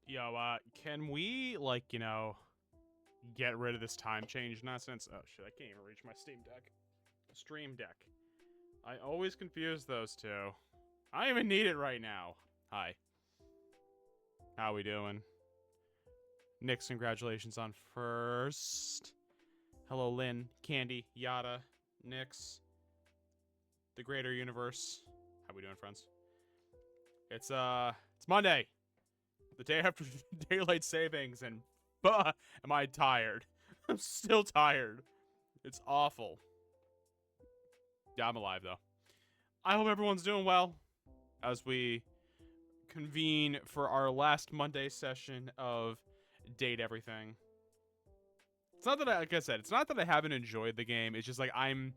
Yo, can we, like, get rid of this time change nonsense? Oh, shit, I can't even reach my Steam Deck. Stream Deck. I always confuse those two. I don't even need it right now. Hi. How we doing? Nick's congratulations on first. Hello, Lynn, Candy, Yada, Nix, the greater universe. How we doing, friends? It's Monday. The day after daylight savings, and am I tired? I'm still tired. It's awful. Yeah, I'm alive though. I hope everyone's doing well as we convene for our last Monday session of Date Everything. It's not that like I said, it's not that I haven't enjoyed the game. It's just like I'm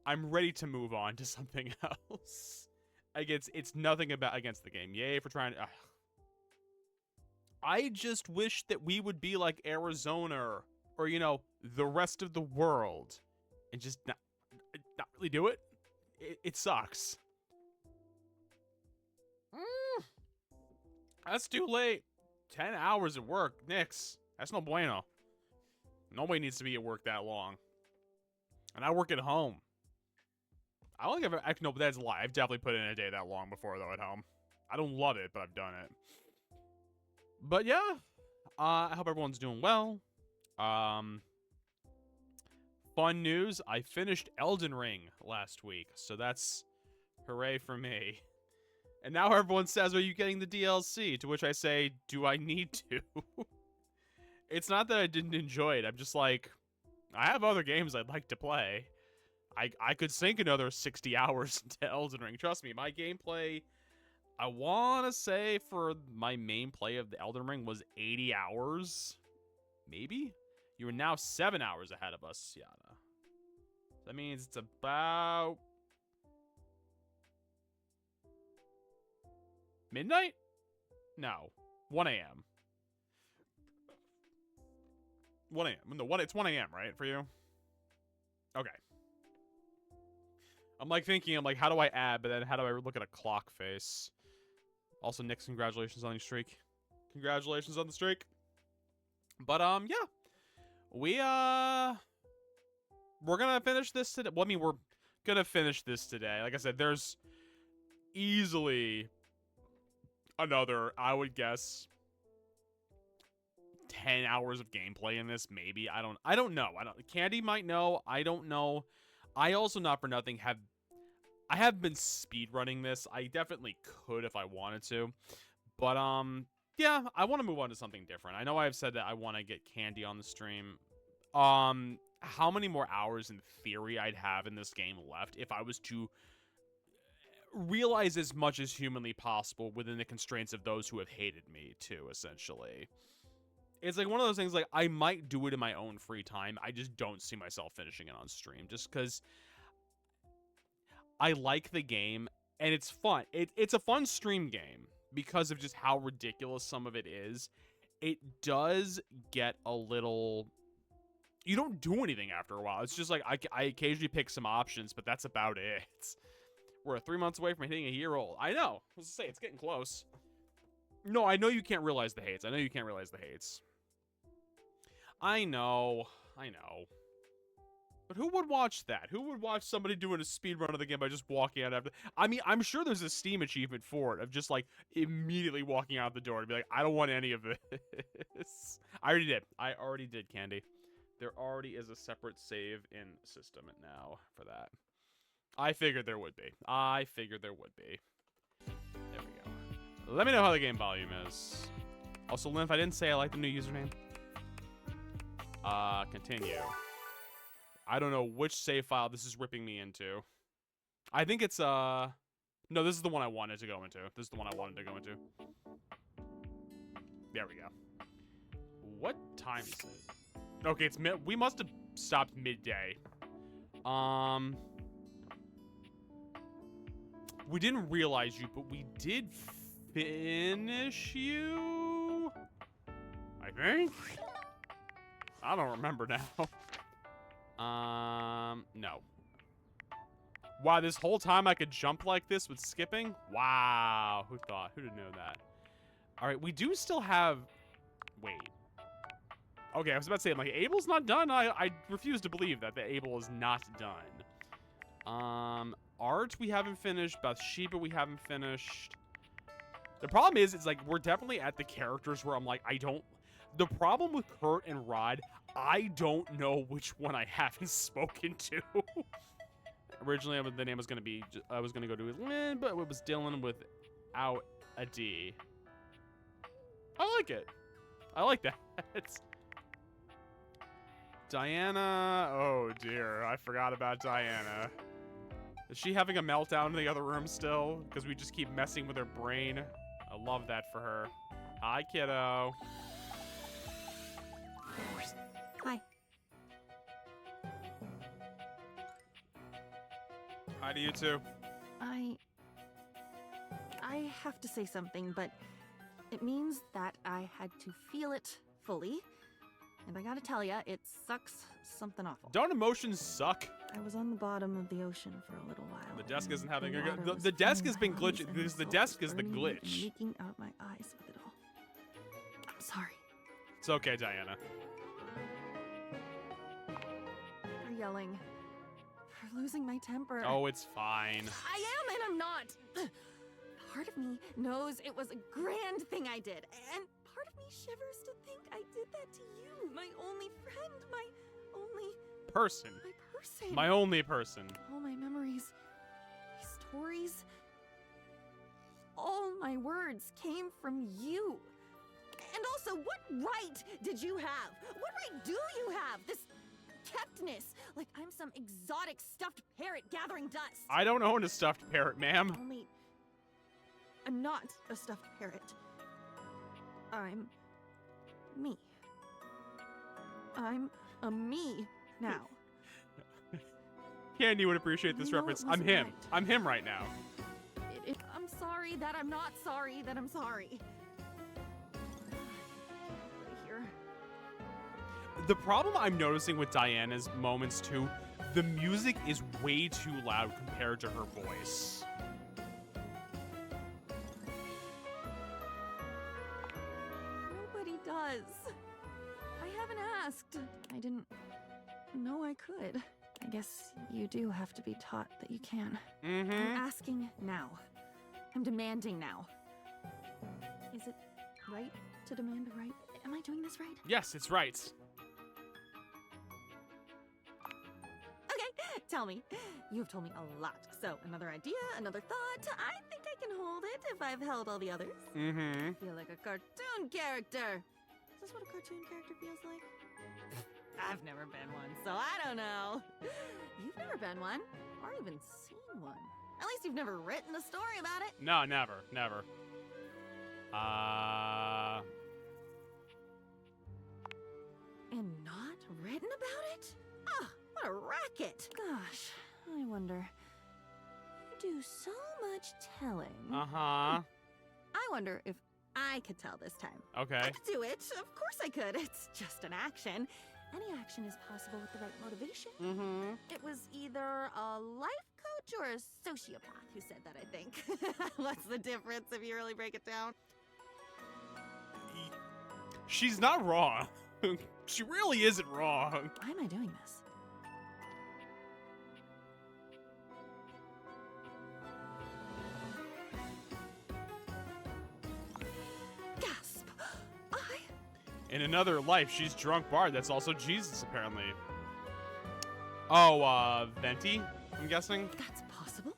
ready to move on to something else. Like it's nothing against the game. Yay for trying to. I just wish that we would be like Arizona or, the rest of the world and just not really do it. It sucks. That's too late. 10 hours at work, Nix. That's no bueno. Nobody needs to be at work that long. And I work at home. I don't think I've actually, no, but that's a lie. I've definitely put in a day that long before, though, at home. I don't love it, but I've done it. But yeah, I hope everyone's doing well. Fun news, I finished Elden Ring last week, so that's hooray for me. And now everyone says, are you getting the DLC? To which I say, do I need to? It's not that I didn't enjoy it, I'm just like, I have other games I'd like to play. I could sink another 60 hours into Elden Ring. Trust me, my gameplay, I want to say for my main play of the Elden Ring was 80 hours. Maybe? You are now 7 hours ahead of us, Yada. That means it's about midnight? No. 1 a.m. 1 a.m. No, it's 1 a.m., right, for you? Okay. I'm like, how do I add, but then how do I look at a clock face? Also, Nick's congratulations on your streak. Congratulations on the streak. But, yeah. We're gonna finish this today. Well, I mean, we're gonna finish this today. Like I said, there's easily another, I would guess, 10 hours of gameplay in this, maybe. I don't know. Candy might know. I don't know. I also, not for nothing, I have been speedrunning this. I definitely could if I wanted to. But, yeah, I want to move on to something different. I know I've said that I want to get Candy on the stream. How many more hours in theory I'd have in this game left if I was to realize as much as humanly possible within the constraints of those who have hated me, too, essentially. It's like one of those things, like, I might do it in my own free time. I just don't see myself finishing it on stream, just because I like the game, and it's fun. It's a fun stream game because of just how ridiculous some of it is. It does get a little... You don't do anything after a while. It's just like, I occasionally pick some options, but that's about it. We're 3 months away from hitting a year old. I know. I was to say, it's getting close. No, I know you can't realize the hates. I know. But who would watch that? Who would watch somebody doing a speedrun of the game by just walking out after... I mean, I'm sure there's a Steam achievement for it, of just, like, immediately walking out the door and be like, I don't want any of this. I already did, Candy. There already is a separate save in system now for that. I figured there would be. There we go. Let me know how the game volume is. Also, Lymph, I didn't say I like the new username. Continue. I don't know which save file this is ripping me into. I think it's, no, this is the one I wanted to go into. There we go. What time is it? Okay, we must have stopped midday. We didn't realize you, but we did finish you? I think? I don't remember now. No. Wow, this whole time I could jump like this with skipping? Wow, who thought? Who didn't know that? All right, we do still have... Wait. Okay, I was about to say, I'm like, Abel's not done? I refuse to believe that Abel is not done. Art we haven't finished. Bathsheba we haven't finished. The problem is, it's like, we're definitely at the characters where I'm like, I don't... The problem with Kurt and Rod, I don't know which one I haven't spoken to. Originally, the name was going to be... I was going to go to Lynn, but it was Dylan without a D. I like it. I like that. Diana. Oh, dear. I forgot about Diana. Is she having a meltdown in the other room still? Because we just keep messing with her brain. I love that for her. Hi, kiddo. Hi. Hi to you, too. I have to say something, but it means that I had to feel it fully. And I gotta tell ya, it sucks something awful. Don't emotions suck? I was on the bottom of the ocean for a little while. The desk isn't having a good... The desk has been glitching. The desk is the glitch. Leaking out my eyes with it all. I'm sorry. It's okay, Diana. For yelling. For losing my temper. Oh, it's fine. I am and I'm not. Part of me knows it was a grand thing I did, and part of me shivers to think I did that to you, my only friend, my only... Person. My person. My only person. All my memories, my stories, all my words came from you. And also, what right did you have? What right do you have? This keptness, like I'm some exotic stuffed parrot gathering dust. I don't own a stuffed parrot, ma'am. Only, I'm not a stuffed parrot. I'm me. I'm a me now. Candy would appreciate this reference. I'm him. Right. I'm him right now. I'm sorry that I'm not sorry that I'm sorry. Here. The problem I'm noticing with Diana's moments too, the music is way too loud compared to her voice. Nobody does. I haven't asked. I didn't know I could. I guess you do have to be taught that you can. Mm-hmm. I'm asking now. I'm demanding now. Is it right to demand a right? Am I doing this right? Yes, it's right. Okay, tell me. You've told me a lot. So, another idea, another thought. I think I can hold it if I've held all the others. Mm-hmm. I feel like a cartoon character. Is this what a cartoon character feels like? I've never been one, so I don't know. You've never been one, or even seen one. At least you've never written a story about it. No, never, never. And not written about it? Ah, what a racket. Gosh, I wonder. You do so much telling. Uh-huh. I wonder if I could tell this time. Okay. I could do it. Of course I could. It's just an action. Any action is possible with the right motivation. Mm-hmm. It was either a life coach or a sociopath who said that, I think. What's the difference if you really break it down? She's not wrong. She really isn't wrong. Why am I doing this? Gasp! In another life, she's drunk bard. That's also Jesus, apparently. Oh, Venti, I'm guessing? That's possible?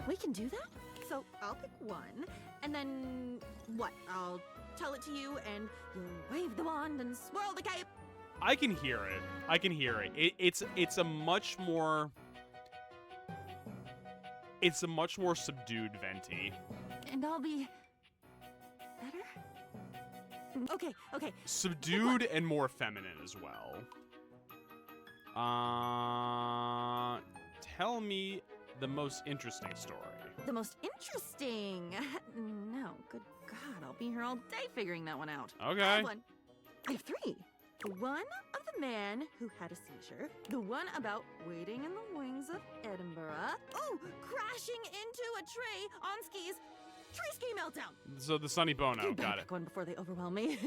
We can do that? So I'll pick one, and then what? I'll tell it to you, and you'll wave the wand and swirl the cape. I can hear it. I can hear it. It's a much more... It's a much more subdued Venti. And I'll be... better? Okay. Subdued and more feminine as well. Tell me the most interesting story. The most interesting... No, good God, I'll be here all day figuring that one out. Okay. I have one. I have three. The one of the man who had a seizure. The one about waiting in the wings of Edinburgh. Oh, crashing into a tree on skis. Tree ski meltdown! So the Sunny Bono, You'd better got it. pick one before they overwhelm me.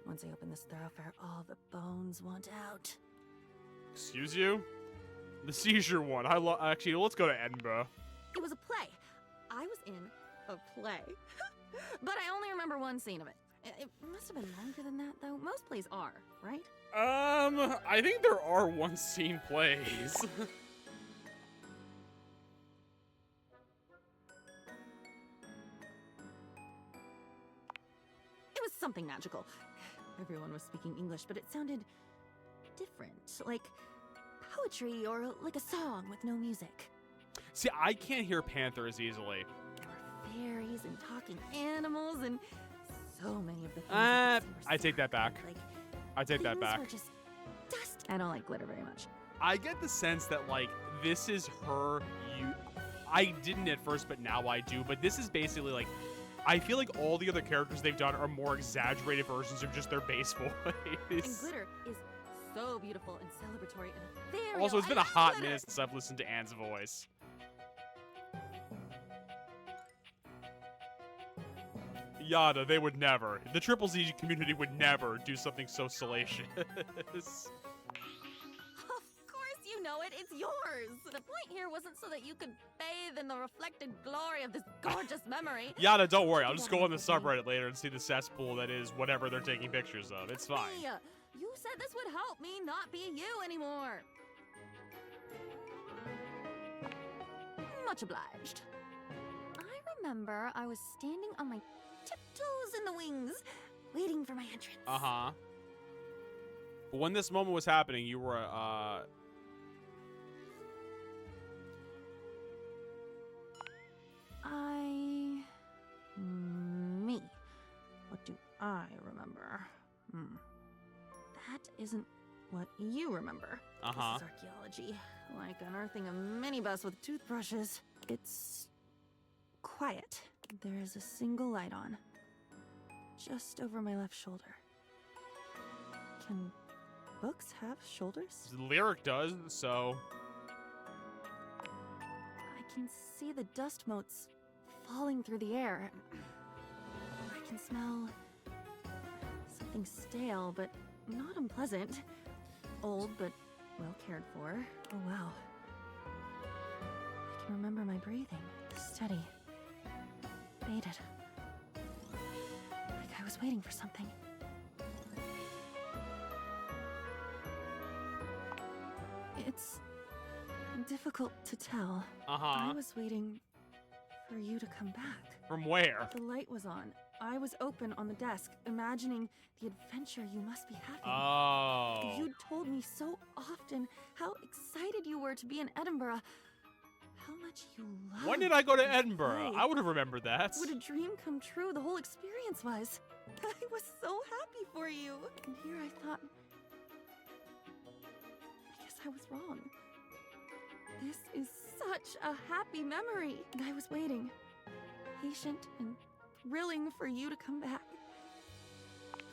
Once I open this thoroughfare, all the bones want out. Excuse you? The seizure one. Actually, let's go to Edinburgh. It was a play. I was in a play. But I only remember one scene of it. It must have been longer than that, though. Most plays are, right? I think there are one-scene plays. It was something magical. Everyone was speaking English, but it sounded different. Like poetry or like a song with no music. See, I can't hear Panthers easily. There were fairies and talking animals and so many of the things I take that back. Like, I take that things back. were just dust. I don't like glitter very much. I get the sense that, like, this is her. I didn't at first, but now I do. But this is basically, like, I feel like all the other characters they've done are more exaggerated versions of just their base voice. And glitter is so beautiful and celebratory and ethereal. Also, it's been I a love hot glitter. minute since I've listened to Anne's voice. Yada, they would never. The Triple Z community would never do something so salacious. Of course you know it. It's yours. The point here wasn't so that you could bathe in the reflected glory of this gorgeous memory. Yada, don't worry. I'll just go on the subreddit later and see the cesspool that is whatever they're taking pictures of. It's fine. Hey, you said this would help me not be you anymore. Much obliged. I remember I was standing on my tiptoes in the wings, waiting for my entrance. Uh-huh. But when this moment was happening, you were, Me. What do I remember? That isn't what you remember. Uh-huh. This is archaeology. Like unearthing a minibus with toothbrushes. It's quiet. There is a single light on. Just over my left shoulder. Can books have shoulders? Lyric does, so... I can see the dust motes falling through the air. I can smell something stale, but not unpleasant. Old, but well cared for. Oh, wow. I can remember my breathing. Steady. Bated. Like I was waiting for something. It's difficult to tell. Uh-huh. I was waiting for you to come back. From where? The light was on. I was open on the desk, imagining the adventure you must be having. Oh. You'd told me so often how excited you were to be in Edinburgh. How much you loved. When did I go to this Edinburgh? play. I would have remembered that. Would a dream come true? The whole experience was. I was so happy for you. And here I thought, I guess I was wrong. This is such a happy memory. And I was waiting, patient and thrilling for you to come back.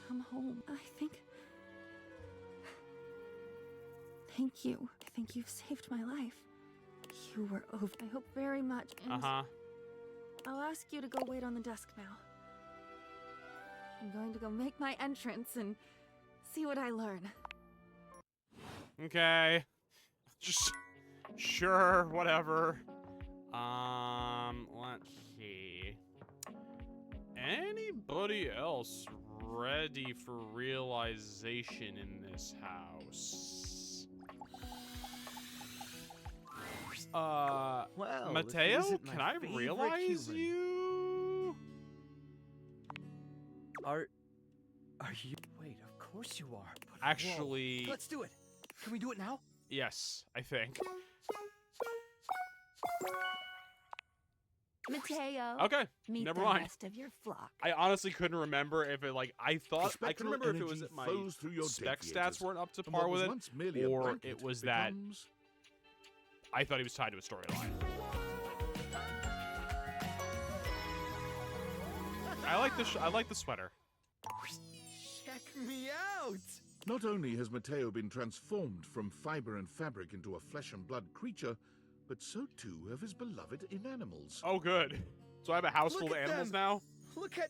Come home. Thank you. I think you've saved my life. You were over. I hope very much. And Uh-huh. I'll ask you to go wait on the desk now. I'm going to go make my entrance and see what I learn. Okay. Just... Sure, whatever. Let's see. Anybody else ready for realization in this house? Well, Mateo, if it isn't my can I favorite realize human. you? Are you? Wait, of course you are. But Actually, whoa. Let's do it. Can we do it now? yes, I think. Mateo. Okay, Meet never the mind. rest of your flock. I honestly couldn't remember if it, like, I thought, I couldn't Spectral remember if it was energy that my flows through your spec stats deviators, weren't up to and par what with was it, once merely a or blanket it was that becomes- I thought he was tied to a storyline. I like the sweater. Check me out. Not only has Mateo been transformed from fiber and fabric into a flesh and blood creature, but so too have his beloved inanimals. Oh, good. So I have a house Look full of at animals them. now? Look at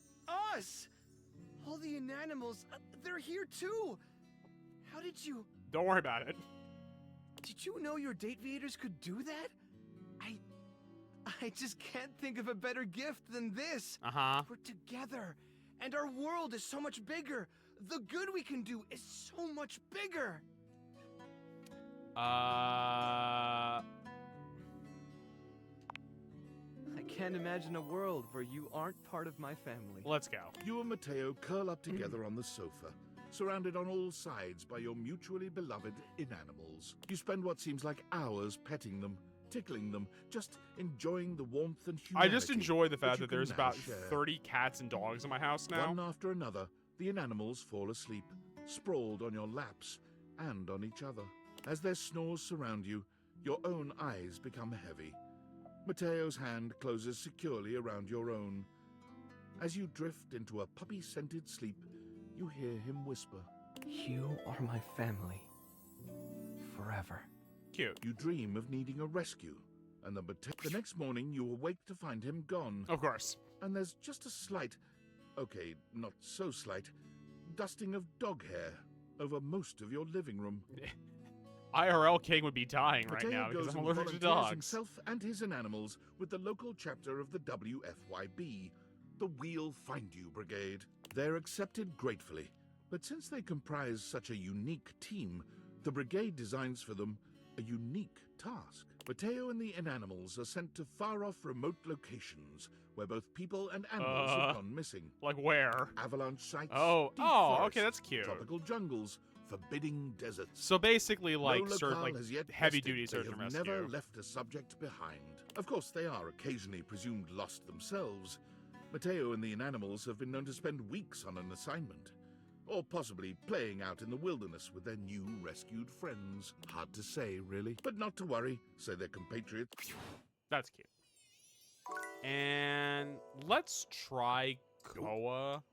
us! All the inanimals, they're here too! How did you... Don't worry about it. Did you know your Dateviators could do that? I just can't think of a better gift than this. Uh-huh. We're together, and our world is so much bigger. The good we can do is so much bigger. I can't imagine a world where you aren't part of my family. Let's go. You and Mateo curl up together on the sofa, surrounded on all sides by your mutually beloved inanimals. You spend what seems like hours petting them, tickling them, just enjoying the warmth and I humanity. just enjoy the fact you that there's can now about share. 30 cats and dogs in my house now. One after another, the inanimals fall asleep, sprawled on your laps and on each other. As their snores surround you, your own eyes become heavy. Mateo's hand closes securely around your own. As you drift into a puppy-scented sleep, you hear him whisper. You are my family. Forever. Cute. You dream of needing a rescue, and the next morning you awake to find him gone. Of course. And there's just a slight, okay, not so slight, dusting of dog hair over most of your living room. IRL King would be dying right Mateo now because goes I'm and allergic to volunteers dogs. himself and his inanimals with the local chapter of the WFYB, the We'll Find You Brigade. They're accepted gratefully, but since they comprise such a unique team, the brigade designs for them a unique task. Mateo and the inanimals are sent to far-off remote locations where both people and animals have gone missing. Like where? Avalanche sites, Oh, deep okay, forests, that's cute. tropical jungles, forbidding deserts. So basically, like, No locale like has yet heavy-duty tested search and they have rescue. never left a subject behind. Of course, they are occasionally presumed lost themselves. Mateo and the inanimals have been known to spend weeks on an assignment, or possibly playing out in the wilderness with their new rescued friends. Hard to say, really. But not to worry, say their compatriots. That's cute. And let's try Koa.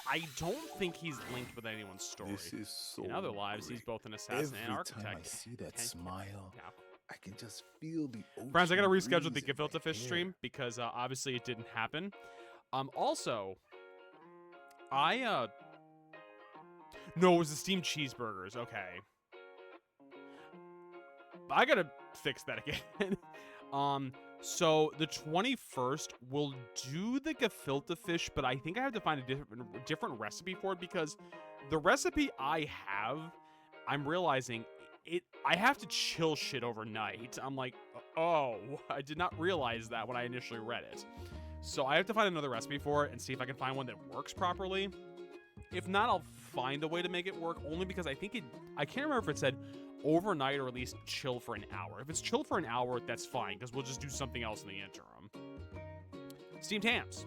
I don't think he's linked with anyone's story. This is so In other lives, he's great. both an assassin and Every architect. time I see that smile, Yeah. I can just feel the ocean. Friends, I gotta reschedule the breeze in Gefilte my Fish hair. stream because obviously it didn't happen. Also, no, it was the steamed cheeseburgers. Okay, I gotta fix that again. So the 21st we'll do the gefilte fish, but I think I have to find a different recipe for it because the recipe I have, I'm realizing I have to chill shit overnight. I'm like, oh, I did not realize that when I initially read it. So I have to find another recipe for it and see if I can find one that works properly. If not, I'll find a way to make it work, only because I can't remember if it said overnight or at least chill for an hour. If it's chill for an hour, that's fine, because we'll just do something else in the interim. Steamed hams.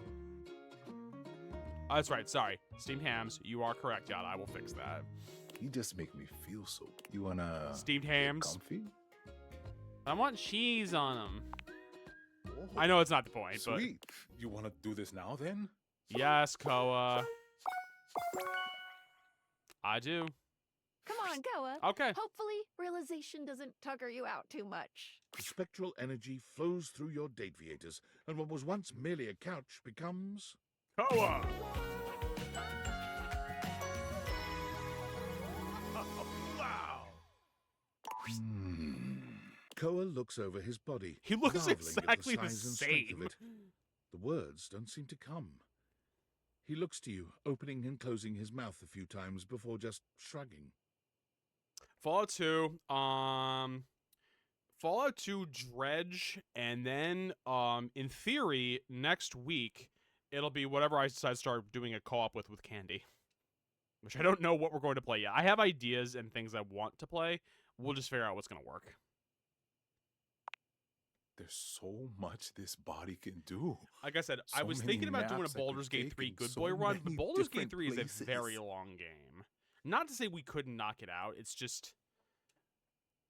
Oh, that's right, sorry. Steamed hams, you are correct, Yada. I will fix that. You just make me feel so. You wanna Steamed get hams. comfy? I want cheese on them. Oh, I know it's not the point, but sweet. You wanna do this now then? yes, Koa. I do. Come on, Koa. Okay. Hopefully, realization doesn't tucker you out too much. The spectral energy flows through your Dateviators, and what was once merely a couch becomes... Koa! Wow! Koa looks over his body. He looks marveling at exactly the size and strength same. of it. The words don't seem to come. He looks to you, opening and closing his mouth a few times before just shrugging. Fallout 2, Fallout 2 Dredge, and then, in theory, next week, it'll be whatever I decide to start doing a co-op with Candy. Which I don't know what we're going to play yet. I have ideas and things I want to play. We'll just figure out what's going to work. There's so much this body can do. Like I said, I So was many thinking about doing a naps I could Baldur's Gate take 3 in Good so Boy run, but many Baldur's Gate different 3 is a places. very long game. Not to say we couldn't knock it out, it's just...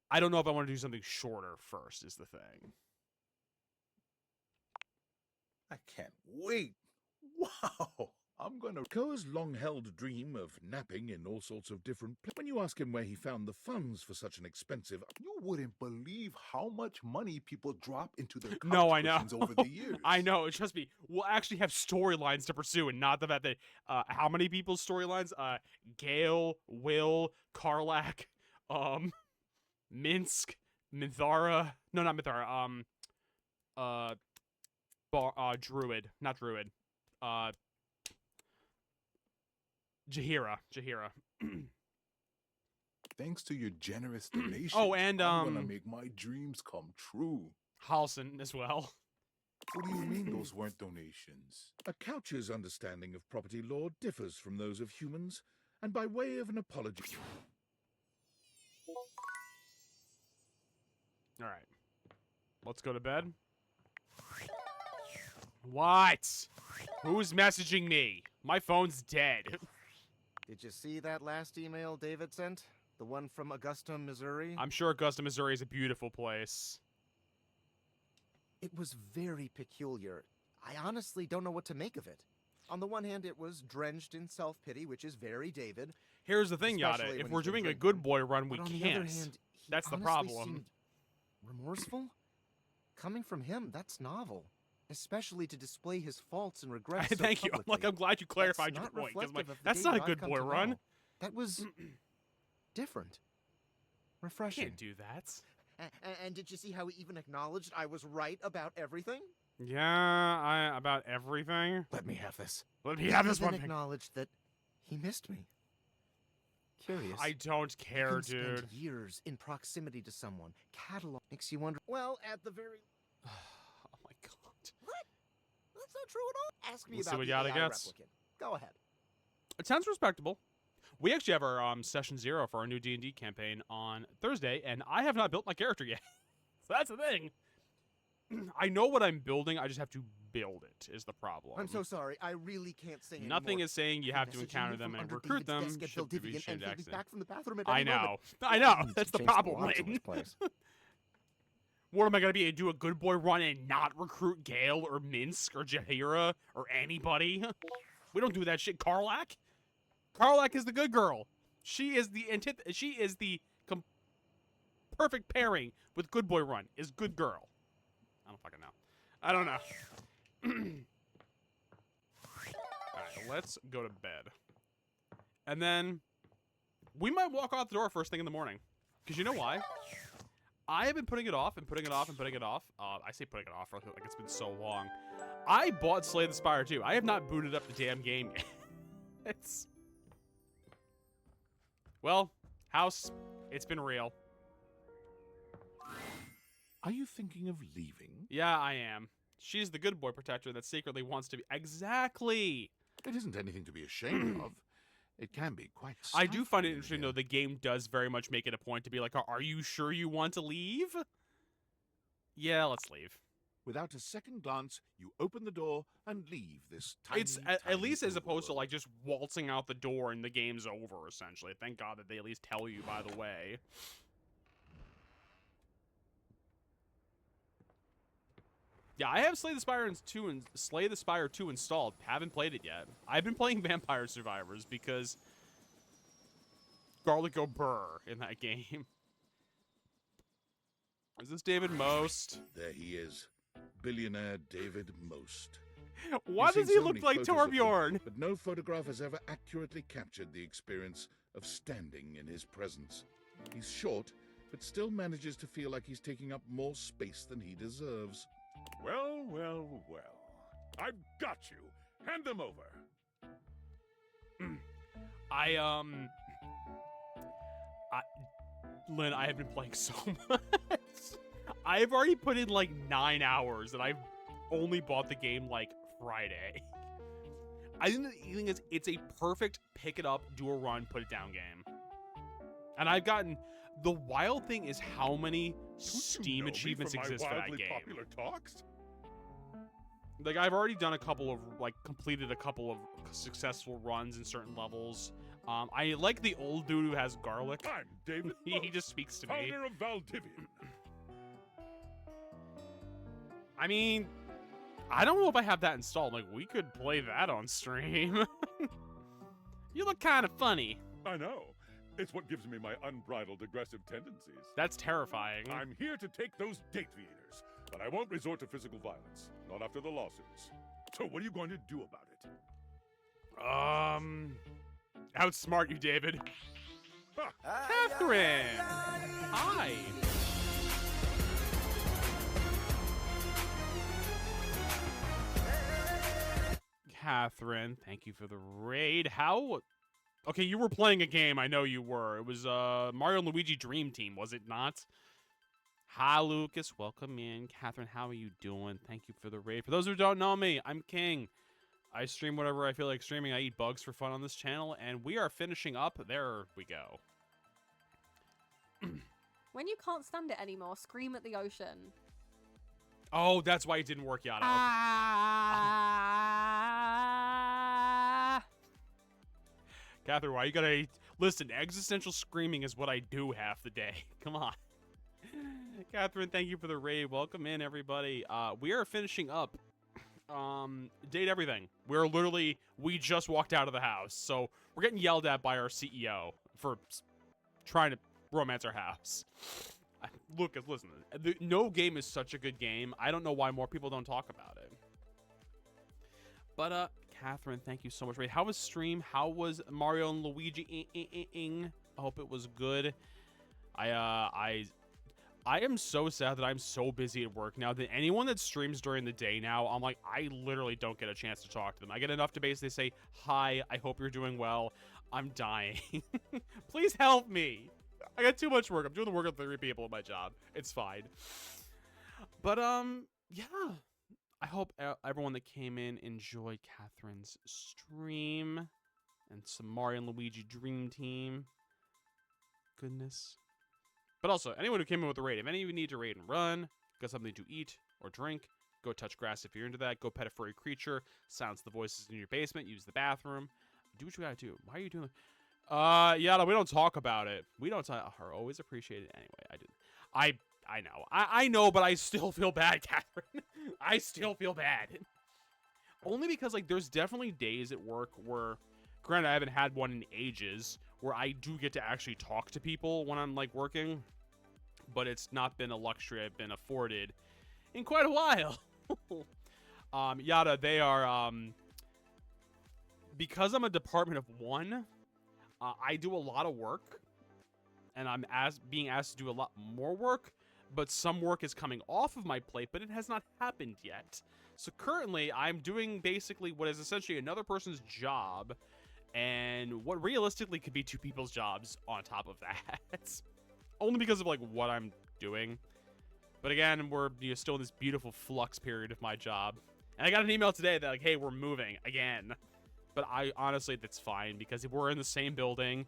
I don't know if I want to do something shorter first, is the thing. I can't wait. Wow. I'm gonna gonna... Koa's long-held dream of napping in all sorts of different when you ask him where he found the funds for such an expensive... You wouldn't believe how much money people drop into their couch No, I know. cushions over the years. I know. Trust me. We'll actually have storylines to pursue, and not the fact that how many people's storylines? Gale, Will, Karlak, Minsk, Minthara. No, not Minthara. Druid, not Druid. Jahira. Thanks to your generous donation, Oh, and I'm gonna make my dreams come true. Halson as well. What do you mean those weren't donations? A couch's understanding of property law differs from those of humans, and by way of an apology... All right. Let's go to bed. What? Who's messaging me? My phone's dead. Did you see that last email David sent? The one from Augusta, Missouri? I'm sure Augusta, Missouri is a beautiful place. It was very peculiar. I honestly don't know what to make of it. On the one hand, it was drenched in self-pity, which is very David. Here's the thing, Yada. Especially If when we're he's been doing a drinking. good boy run, we But on the can't. other hand, he That's the honestly problem. seemed remorseful? Coming from him, that's novel. Especially to display his faults and regrets so Thank you. publicly. I'm glad you clarified That's your not point. 'Cause reflective of the that's not a David good I've come boy to run. know. That was different. Refreshing. Can't do that. And did you see how he even acknowledged I was right about everything? Yeah, about everything. Let me have this. Let me have this He even one thing. acknowledged that he missed me. Curious. I don't You care, can spend dude. years in proximity to someone. Catalog makes you wonder. Well, at the very. Oh my god. What? That's not true at all. Ask me We'll see about what the Yada AI gets. replicant. Go ahead. It sounds respectable. We actually have our session 0 for our new D&D campaign on Thursday, and I have not built my character yet. So that's the thing. I know what I'm building, I just have to build it, is the problem. I'm so sorry. I really can't say Nothing anymore. is saying you have to Messaging encounter me them from and under recruit David's them. desk at Should be Valdivian, and he'll be accent. back from the bathroom at I any know. moment. I know. Needs That's to the change problem, locks on Lane. this place. What am I going to be, do a good boy run and not recruit Gale or Minsk or Jahira or anybody? We don't do that shit. Karlak? Karlak is the good girl. She is the perfect pairing with good boy run, is good girl. I don't fucking know. I don't know. Alright, let's go to bed. And then we might walk out the door first thing in the morning. Because you know why? I have been putting it off and putting it off and putting it off. I say putting it off like it's been so long. I bought Slay the Spire 2. I have not booted up the damn game yet. It's... Well, house, it's been real. Are you thinking of leaving? Yeah, I am. She's the good boy protector that secretly wants to be... Exactly! It isn't anything to be ashamed of. It can be quite I do find it stifling interesting, here. though, the game does very much make it a point to be like, are you sure you want to leave? Yeah, let's leave. Without a second glance, you open the door and leave this tiny, It's at tiny least as opposed to, overworld. like, just waltzing out the door and the game's over, essentially. Thank God that they at least tell you, by the way. Yeah, I have Slay the Spire 2 installed. Haven't played it yet. I've been playing Vampire Survivors because Garlic go burr in that game. Is this David Most? There he is, billionaire David Most. Why You've does seen he so look many like photos of him, Torbjorn? But no photograph has ever accurately captured the experience of standing in his presence. He's short, but still manages to feel like he's taking up more space than he deserves. Well, well, well. I've got you. Hand them over. Lynn, I have been playing so much. I've already put in like 9 hours, and I've only bought the game like Friday. I think the thing is, it's a perfect pick it up, do a run, put it down game. And I've gotten the wild thing is how many Steam achievements exist for that game. Popular talks? Like, I've already done a couple of, like, completed a couple of successful runs in certain levels. I like the old dude who has garlic. I'm David He Most, just speaks to me. founder of Valdivian. I mean, I don't know if I have that installed. Like, we could play that on stream. You look kind of funny. I know. It's what gives me my unbridled aggressive tendencies. That's terrifying. I'm here to take those date viators, but I won't resort to physical violence. Not after the lawsuits. So what are you going to do about it? Outsmart you, David. Ha! Catherine! Hi! Catherine, thank you for the raid. How... Okay, you were playing a game, I know you were. It was Mario and Luigi Dream Team, was it not? Hi, Lucas. Welcome in. Catherine, how are you doing? Thank you for the raid. For those who don't know me, I'm King. I stream whatever I feel like streaming. I eat bugs for fun on this channel, and we are finishing up. There we go. When you can't stand it anymore, scream at the ocean. Oh, that's why it didn't work out. Catherine, why you gotta... Listen, existential screaming is what I do half the day. Come on. Catherine, thank you for the raid. Welcome in, everybody. We are finishing up Date Everything. We just walked out of the house, so we're getting yelled at by our CEO for trying to romance our house. Lucas, listen, no game is such a good game. I don't know why more people don't talk about it. But, Catherine, thank you so much. How was stream? How was Mario and Luigi? I hope it was good. I am so sad that I'm so busy at work now that anyone that streams during the day now, I'm like, I literally don't get a chance to talk to them. I get enough to basically say, hi, I hope you're doing well. I'm dying. Please help me. I got too much work. I'm doing the work of 3 people at my job. It's fine. But, yeah. I hope everyone that came in enjoyed Catherine's stream and some Mario and Luigi Dream Team. Goodness. But also, anyone who came in with a raid, if any of you need to raid and run, got something to eat or drink, go touch grass if you're into that. Go pet a furry creature. Silence the voices in your basement. Use the bathroom. Do what you gotta do. Why are you doing that? Yeah, no, we don't talk about it. We don't talk. Are always appreciated anyway. I know. I know, but I still feel bad, Catherine. I still feel bad. Only because, like, there's definitely days at work where, granted, I haven't had one in ages, where I do get to actually talk to people when I'm, like, working. But it's not been a luxury I've been afforded in quite a while. Yada, they are, because I'm a department of one, I do a lot of work, and I'm being asked to do a lot more work, but some work is coming off of my plate, but it has not happened yet. So currently, I'm doing basically what is essentially another person's job, and what realistically could be 2 people's jobs on top of that. Only because of, like, what I'm doing. But again, we're still in this beautiful flux period of my job. And I got an email today that, like, hey, we're moving again. But honestly, that's fine, because if we're in the same building,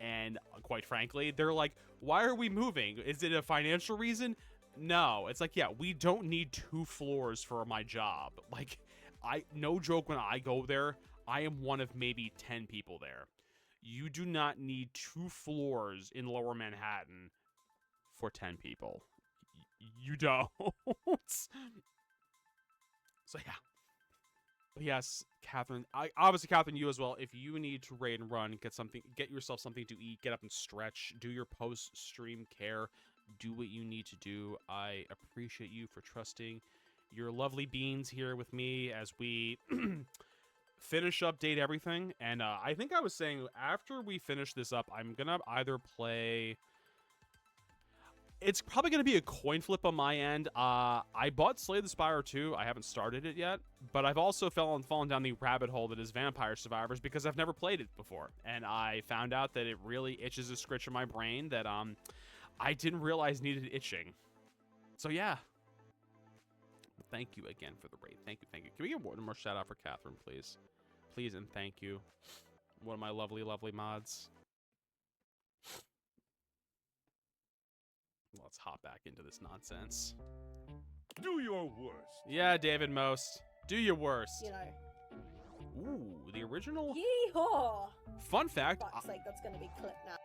and quite frankly, they're like, why are we moving? Is it a financial reason? No. It's like, yeah, we don't need 2 floors for my job. Like, no joke, when I go there, I am one of maybe 10 people there. You do not need 2 floors in Lower Manhattan for 10 people. You don't. So, yeah. But yes, Catherine, obviously, Catherine, you as well. If you need to raid and run, get yourself something to eat, get up and stretch, do your post-stream care, do what you need to do. I appreciate you for trusting your lovely beans here with me as we finish up Date Everything. And I think I was saying, after we finish this up, I'm going to either play... It's probably going to be a coin flip on my end. I bought Slay the Spire 2. I haven't started it yet. But I've also fallen down the rabbit hole that is Vampire Survivors because I've never played it before. And I found out that it really itches a scritch in my brain that I didn't realize needed itching. So, yeah. Thank you again for the raid. Thank you, thank you. Can we get one more shout out for Catherine, please? Please and thank you. One of my lovely, lovely mods. Let's hop back into this nonsense. Do your worst. Yeah, David Most. Do your worst. You know. Ooh, the original. Yeehaw! Fun fact. Fuck's sake, that's gonna be clipped now.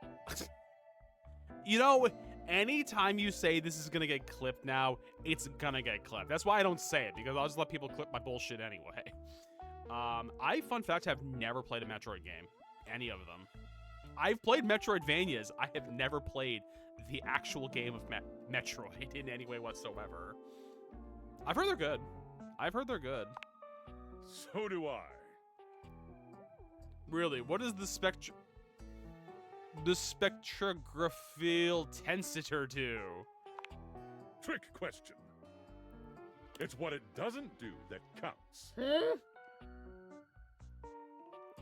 You know, anytime you say this is gonna get clipped now, it's gonna get clipped. That's why I don't say it, because I'll just let people clip my bullshit anyway. Fun fact, have never played a Metroid game. any of them. I've played Metroidvanias. I have never played the actual game of Metroid in any way whatsoever. I've heard they're good. I've heard they're good. So do I. Really, what is the spectrographical tensor do? Trick question. It's what it doesn't do that counts.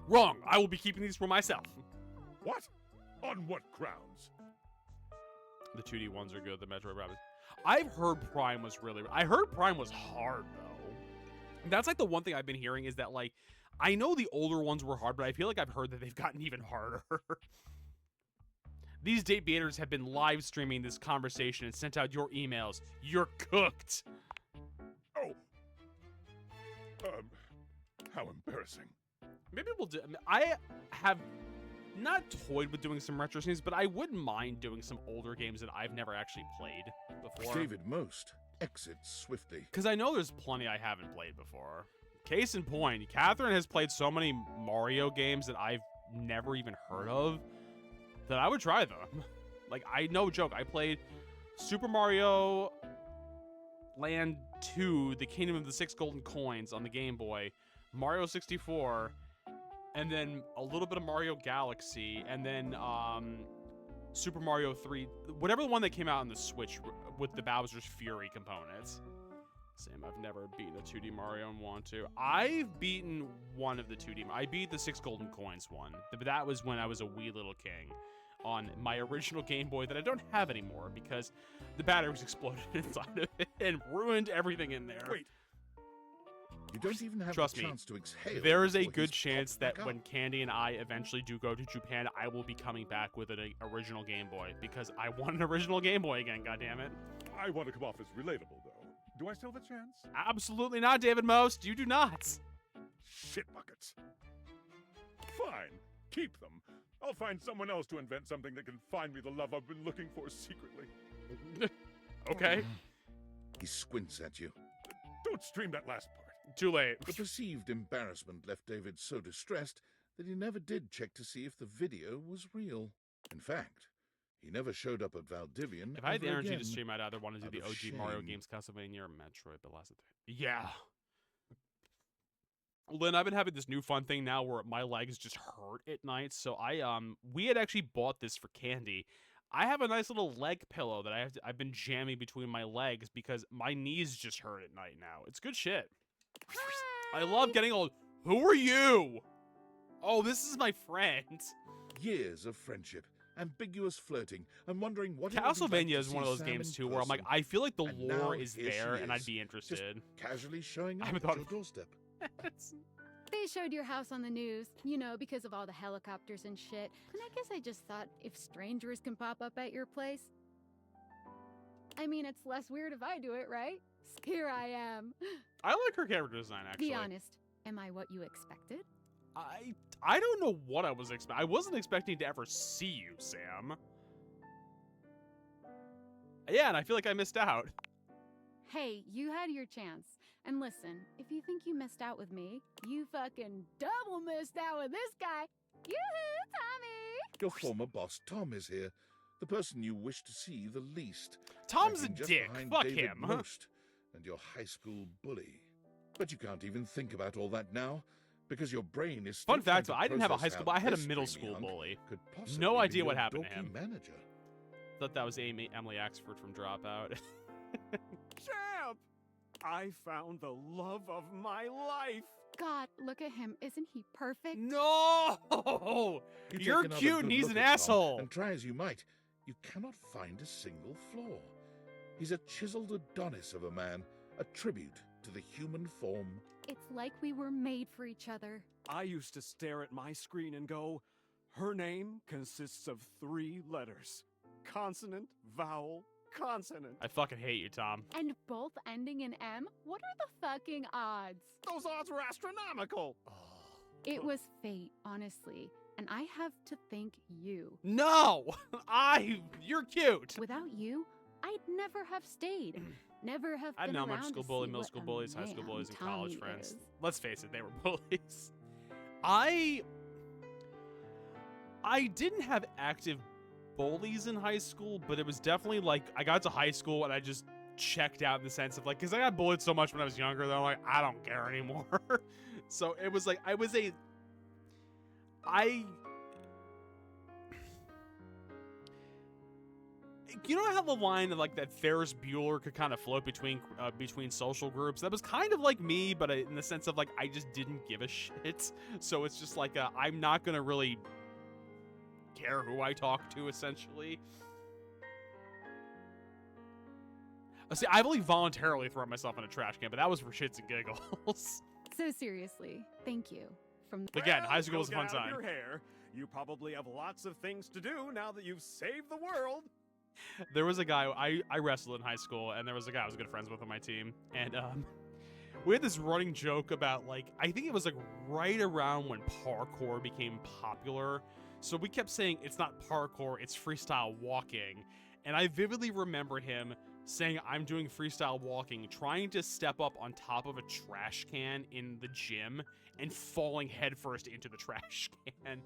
Wrong. I will be keeping these for myself. What? On what grounds? The 2D ones are good. The Metroid Rabbit. I've heard Prime was really. I heard Prime was hard though. That's like the one thing I've been hearing is that like I know the older ones were hard, but I feel like I've heard that they've gotten even harder. These date baiters have been live streaming this conversation and sent out your emails. You're cooked. Oh. How embarrassing. Maybe we'll do. I have not toyed with doing some retro games, but I wouldn't mind doing some older games that I've never actually played before. David Most exits swiftly. Because I know there's plenty I haven't played before. Case in point, Catherine has played so many Mario games that I've never even heard of that I would try them. Like, no joke, I played Super Mario Land 2, The Kingdom of the Six Golden Coins on the Game Boy, Mario 64, and then a little bit of Mario Galaxy, and then Super Mario 3, whatever the one that came out on the Switch with the Bowser's Fury components. Same, I've never beaten a 2D Mario and want to. I've beaten one of the 2D. I beat the Six Golden Coins one, but that was when I was a wee little king on my original Game Boy that I don't have anymore because the batteries exploded inside of it and ruined everything in there. Wait. You don't even have Trust a me, chance to exhale. there is a before good he's chance popped that back when up. Candy and I eventually do go to Japan, I will be coming back with an original Game Boy because I want an original Game Boy again, goddammit. I want to come off as relatable, though. Do I still have a chance? Absolutely not, David Most. You do not. Shit buckets. Fine. Keep them. I'll find someone else to invent something that can find me the love I've been looking for secretly. Okay. He squints at you. Don't stream that last part. Too late. The perceived embarrassment left David so distressed that he never did check to see if the video was real. In fact, he never showed up at Valdivian. If I had the ever energy again. to stream, I'd either want to do Out the of OG Mario shame. games, Castlevania, or Metroid, but last of the yeah. Lynn, I've been having this new fun thing now where my legs just hurt at night. So we had actually bought this for Candy. I have a nice little leg pillow that I've been jamming between my legs because my knees just hurt at night now. It's good shit. I love getting old. Who are you? Oh, this is my friend. Years of friendship, ambiguous flirting, and wondering what it would be like Castlevania to is one of see those Sam games in too where I'm like, person. I feel like the And now lore is here she there and I'd is, be just interested. casually showing I up haven't at thought your of- doorstep. They showed your house on the news, you know, because of all the helicopters and shit. And I guess I just thought if strangers can pop up at your place. I mean, it's less weird if I do it, right? Here I am. I like her character design actually. Be honest, am I what you expected? I don't know what I was expecting. I wasn't expecting to ever see you, Sam. Yeah, and I feel like I missed out. Hey, you had your chance. And listen, if you think you missed out with me, you fucking double missed out with this guy. Yoo-hoo, Tommy! Your former boss, Tom, is here. The person you wish to see the least. Tom's a ranking just dick. behind Fuck David him. Most and your high school bully. But you can't even think about all that now, because your brain is still Fun fact, trying I to didn't have a process high school, how but I had a this middle screamy school hunk bully. could possibly No be idea your what happened to dorky him. Manager. Thought that was Emily Axford from Dropout. Champ! I found the love of my life! God, look at him. Isn't he perfect? No! You You're take another cute good and he's look an at Tom, asshole. And try as you might, you cannot find a single flaw. He's a chiseled Adonis of a man, a tribute to the human form. It's like we were made for each other. I used to stare at my screen and go, her name consists of 3 letters. Consonant, vowel, consonant. I fucking hate you, Tom. And both ending in M? What are the fucking odds? Those odds were astronomical! It was fate, honestly. And I have to thank you. No! You're cute. Without you, I'd never have stayed. Never have I been know around middle school to bully, see middle what school a bullies, high school man bullies, and college Tommy friends. is. Let's face it, they were bullies. I didn't have active bullies in high school, but it was definitely like I got to high school and I just checked out in the sense of like, because I got bullied so much when I was younger that I'm like, I don't care anymore. So it was like you know how the line of like that Ferris Bueller could kind of float between social groups? That was kind of like me, but in the sense of like I just didn't give a shit. So it's just like I'm not gonna really care who I talk to, essentially. See, I've only voluntarily thrown myself in a trash can, but that was for shits and giggles. So seriously, thank you. From Again, high school was a fun Go get out time. of your hair. You probably have lots of things to do now that you've saved the world. There was a guy, I wrestled in high school, and there was a guy I was good friends with on my team, and we had this running joke about, like, I think it was like right around when parkour became popular. So we kept saying it's not parkour, it's freestyle walking. And I vividly remember him saying I'm doing freestyle walking, trying to step up on top of a trash can in the gym and falling headfirst into the trash can.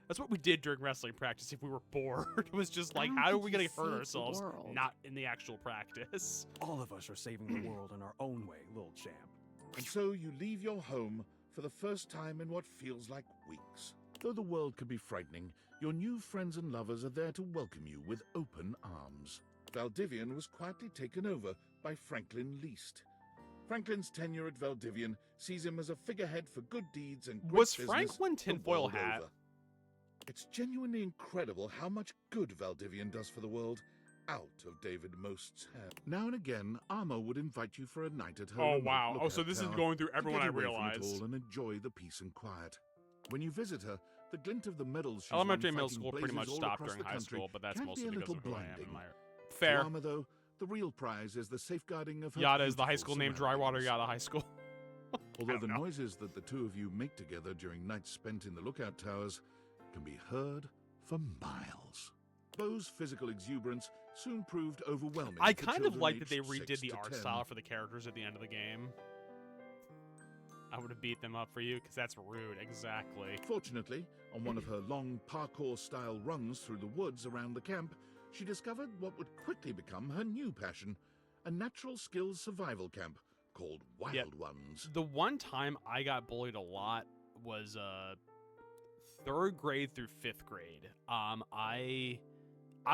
That's what we did during wrestling practice if we were bored. It was just like, how are we going to hurt ourselves? Not in the actual practice. All of us are saving the world in our own way, little champ. And so you leave your home for the first time in what feels like weeks. Though the world can be frightening, your new friends and lovers are there to welcome you with open arms. Valdivian was quietly taken over by Franklin Least. Franklin's tenure at Valdivian sees him as a figurehead for good deeds and great Was business Franklin the tinfoil world hat? over. It's genuinely incredible how much good Valdivian does for the world out of David Most's hand. Now and again, Arma would invite you for a night at her Oh, remote wow. Oh, so lookout this is tower going through to everyone get I away from it realized. all and enjoy the peace and quiet. When you visit her, the glint of the medals she's Elementary won middle fighting school pretty much blazes all stopped across during the high country school, but that's can mostly be a because little of who I am blinding. in my... To Fair. Arma, though, the real prize is the safeguarding of her Yada is the high beautiful school named surroundings. Drywater Yada High School. Although the know. noises that the two of you make together during nights spent in the lookout towers can be heard for miles. Bo's physical exuberance soon proved overwhelming. I for kind of children like that they aged redid 6 the to art 10. style for the characters at the end of the game. I would have beat them up for you, because that's rude. Exactly. Fortunately, on one of her long parkour-style runs through the woods around the camp, she discovered what would quickly become her new passion, a natural skills survival camp called Wild Yep. Ones. The one time I got bullied a lot was 3rd grade through 5th grade. I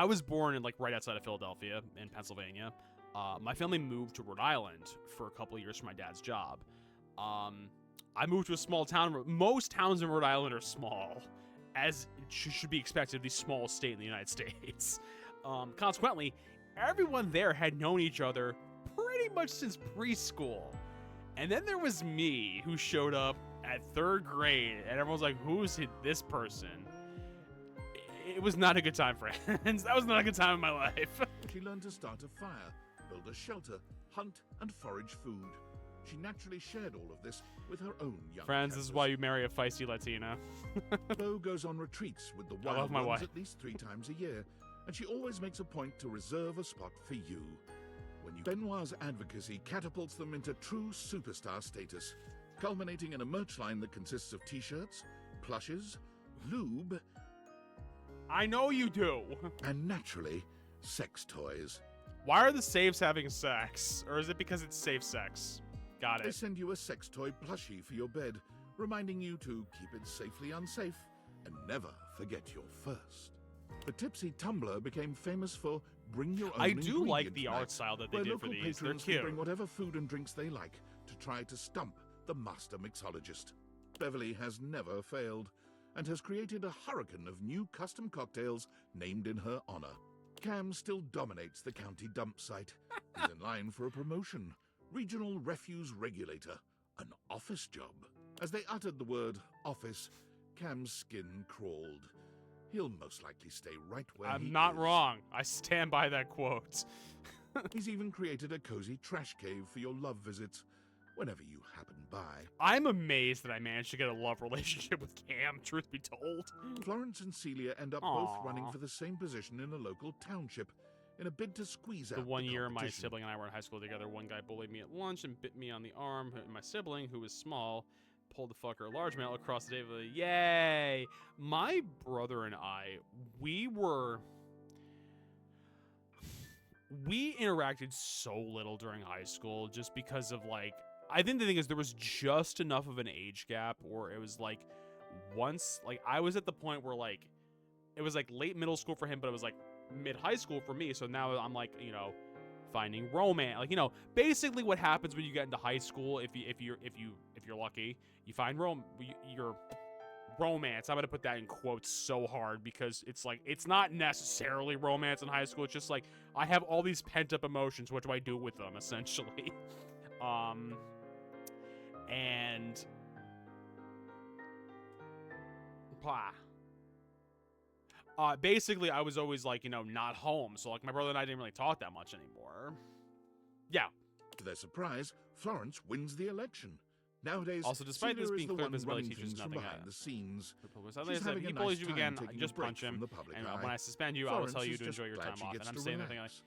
was born in like right outside of Philadelphia in Pennsylvania. My family moved to Rhode Island for a couple of years for my dad's job. I moved to a small town. Most towns in Rhode Island are small, as should be expected of the smallest state in the United States. Consequently, everyone there had known each other pretty much since preschool. And then there was me, who showed up at 3rd grade, and everyone's like, who's this person? It was not a good time, friends. That was not a good time in my life. She learned to start a fire, build a shelter, hunt, and forage food. She naturally shared all of this with her own young Friends, this is captors. why you marry a feisty Latina. Bo goes on retreats with the I love Wild my Ones wife. at least 3 times a year, and she always makes a point to reserve a spot for you. Benoit's advocacy catapults them into true superstar status, culminating in a merch line that consists of t-shirts, plushes, lube, I know you do. and naturally, sex toys. Why are the saves having sex? Or is it because it's safe sex? Got They it. send you a sex toy plushie for your bed, reminding you to keep it safely unsafe and never forget your first. The Tipsy Tumbler became famous for bring your own I do like ingredient the art nights, style that they where did for local these. They're patrons can cute. bring whatever food and drinks they like to try to stump the master mixologist. Beverly has never failed and has created a hurricane of new custom cocktails named in her honor. Cam still dominates the county dump site. He's in line for a promotion. Regional Refuse Regulator, an office job. As they uttered the word office, Cam's skin crawled. He'll most likely stay right where he I'm not is. wrong. I stand by that quote. He's even created a cozy trash cave for your love visits whenever you happen by. I'm amazed that I managed to get a love relationship with Cam, truth be told. Florence and Celia end up both Aw. running for the same position in a local township in a bid to squeeze The out one the year my competition. sibling and I were in high school together, one guy bullied me at lunch and bit me on the arm. And my sibling, who was small, pulled the fucker large mail across the table. Yay! My brother and I, we interacted so little during high school just because of like, I think the thing is there was just enough of an age gap where it was like once, like I was at the point where like, it was like late middle school for him, but it was like mid high school for me. So now I'm like, you know, finding romance, like, you know, basically what happens when you get into high school, if you're lucky, you find your romance. I'm gonna put that in quotes so hard because it's like, it's not necessarily romance in high school. It's just like, I have all these pent up emotions. What do I do with them, essentially? And basically I was always like, you know, not home. So like my brother and I didn't really talk that much anymore. Yeah. To their surprise, Florence wins the election. Nowadays, Also, despite Celia this is being the clear, one Miss Belly running teaches things from nothing. behind the scenes. If having he a bullies nice you again, time taking just a break punch him. from the public And eye. when I suspend you, I will Florence tell you is to just enjoy your glad time she off. gets And I'm to saying nothing like, relax.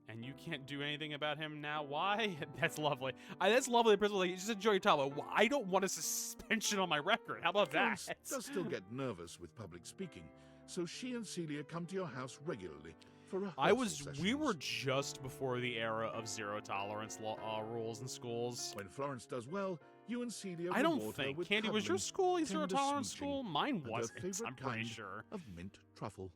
and you can't do anything about him now? Why? That's lovely. That's lovely. The principal, like, just enjoy your time. I don't want a suspension on my record. How about that? Florence does still get nervous with public speaking, so she and Celia come to your house regularly for rehearsal sessions. We were just before the era of zero tolerance rules in schools. When Florence does well, you and Celia I don't reward her think. with Candy, was your cuddling, school a zero tender tolerance smooching, school? Mine and her wasn't. favorite I'm pretty kind sure. of mint truffle.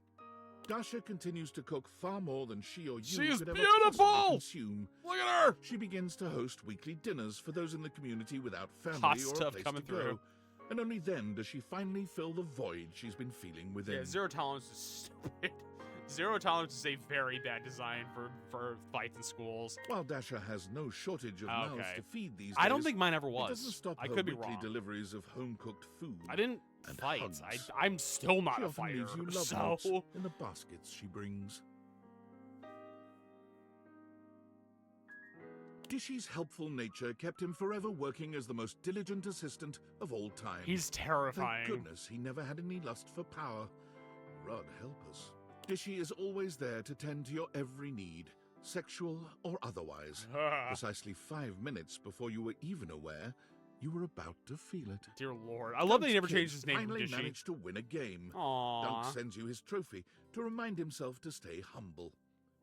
Dasha continues to cook far more than she or you She is could ever beautiful! possibly consume. Look at her! She begins to host weekly dinners for those in the community without family Hot or a stuff place coming to go. through. And only then does she finally fill the void she's been feeling within. Yeah, zero tolerance is stupid. Zero tolerance is a very bad design for fights in schools. While Dasha has no shortage of mouths Okay. to feed these days, I don't think mine ever it was. doesn't stop I her could be weekly wrong. deliveries of home-cooked food. I didn't and fight. hugs. I'm still not She a often fighter. leaves you love So notes in the baskets she brings. Dishy's helpful nature kept him forever working as the most diligent assistant of all time. he's terrifying. Thank goodness he never had any lust for power. Rod help us. Dishy is always there to tend to your every need, sexual or otherwise. Precisely 5 minutes before you were even aware, you were about to feel it. Dear Lord, I love that he never Dunk's changed kid his name from finally Dishy. managed to win a game. Aww. Dunk sends you his trophy to remind himself to stay humble.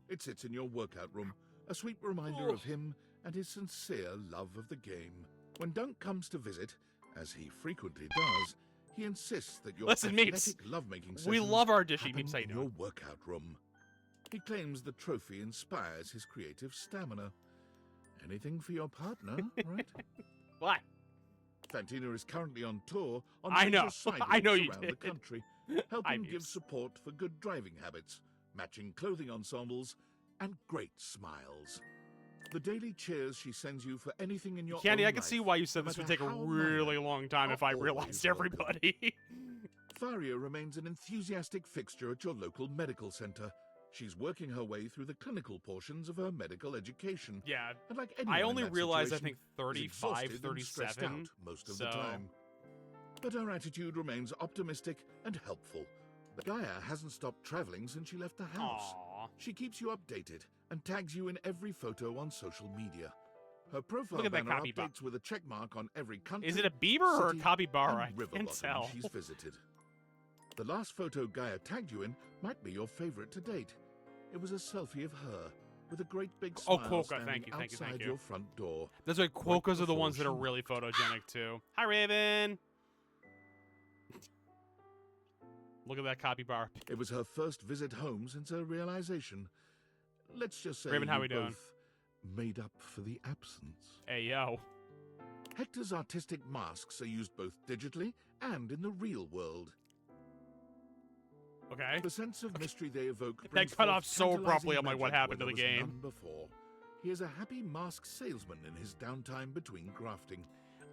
It sits in your workout room, a sweet reminder of him and his sincere love of the game. When Dunk comes to visit, as he frequently does, he insists that your Listen, athletic Meeps, lovemaking we sessions love our Dishy. happen Meeps, how you in doing? your workout room. He claims the trophy inspires his creative stamina. Anything for your partner, right? What? Fantina is currently on tour on I know. major side I know routes you around did. the country, Hi, helping give Meeps. support for good driving habits, matching clothing ensembles, and great smiles. The daily cheers she sends you for anything in your Candy, own I can see life, why you said no this would matter take a how really minor, long time are if I always realized welcome. everybody. Faria remains an enthusiastic fixture at your local medical center. She's working her way through the clinical portions of her medical education. Yeah, And like I anyone only in that realized, I situation, think, is 35, exhausted and stressed 37. out most of so... the time. But her attitude remains optimistic and helpful. Gaia hasn't stopped traveling since she left the house. Aww. She keeps you updated and tags you in every photo on social media. Her profile Look at that banner capybara. updates with a check mark on every country, Is it a beaver or a city, capybara? and I river can't bottom tell. she's visited. The last photo Gaia tagged you in might be your favorite to date. It was a selfie of her with a great big Oh, smile Quokka, standing thank you, outside thank you. your front door. That's right, Quokkas are the before ones that she are really left. photogenic too. Hi, Raven! Look at that capybara. It was her first visit home since her realization. Let's just say Raven, how you we doing? both made up for the absence. Hey, yo. Hector's artistic masks are used both digitally and in the real world. Okay. The sense of mystery they evoke That brings cut forth off so tantalizing abruptly. I'm like, what magic happened where to the there was game? none before. He is a happy mask salesman in his downtime between grafting.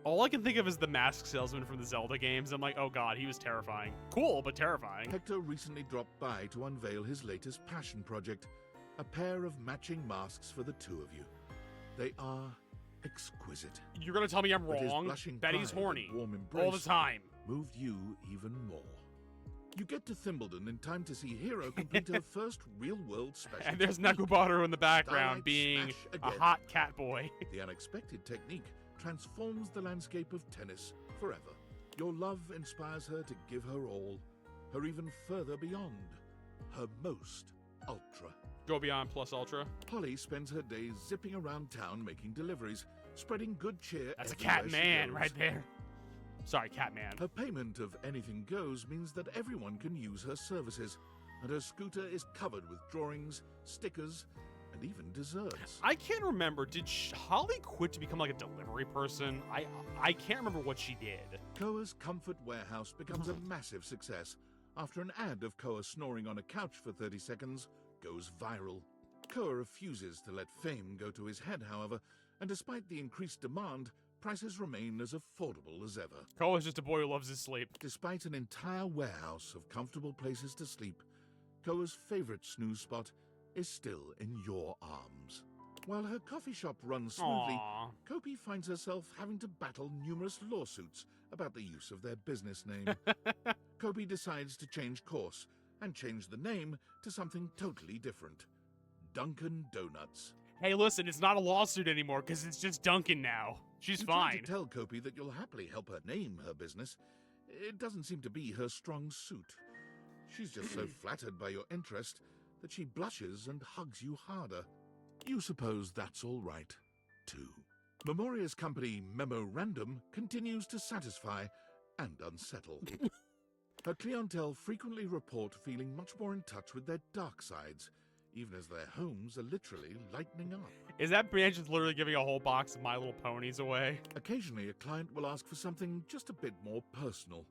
All I can think of is the mask salesman from the Zelda games. I'm like, oh god, he was terrifying. Cool, but terrifying. Hector recently dropped by to unveil his latest passion project, a pair of matching masks for the two of you. They are exquisite. You're gonna tell me I'm But his wrong? blushing Betty's pride and horny. warm All the embrace time. moved you even more. You get to Thimbledon in time to see Hero complete her first real-world special And there's technique. Nakubaru in the background Starlight being smash a again. hot cat boy. The unexpected technique transforms the landscape of tennis forever. Your love inspires her to give her all, her even further beyond, her most ultra. Go beyond plus ultra. Holly spends her days zipping around town making deliveries, spreading good cheer. That's a everywhere cat she man goes. right there. Sorry, cat man. Her payment of anything goes means that everyone can use her services, and her scooter is covered with drawings, stickers, and even desserts. I can't remember. Did Holly quit to become like a delivery person? I can't remember what she did. Koa's Comfort Warehouse becomes a massive success after an ad of Koa snoring on a couch for 30 seconds goes viral. Koa refuses to let fame go to his head, however, and despite the increased demand, prices remain as affordable as ever. Koa's just a boy who loves his sleep. Despite an entire warehouse of comfortable places to sleep, Koa's favorite snooze spot is still in your arms. While her coffee shop runs smoothly, Aww. Kopi finds herself having to battle numerous lawsuits about the use of their business name. Kopi decides to change course and change the name to something totally different. Dunkin' Donuts. Hey, listen, it's not a lawsuit anymore because it's just Duncan now. She's You try fine. to tell Kopi that you'll happily help her name her business. It doesn't seem to be her strong suit. She's just so flattered by your interest that she blushes and hugs you harder. You suppose that's all right, too. Memoria's company Memorandum continues to satisfy and unsettle. Her clientele frequently report feeling much more in touch with their dark sides, even as their homes are literally lightening up. Is that branch just literally giving a whole box of My Little Ponies away? Occasionally, a client will ask for something just a bit more personal.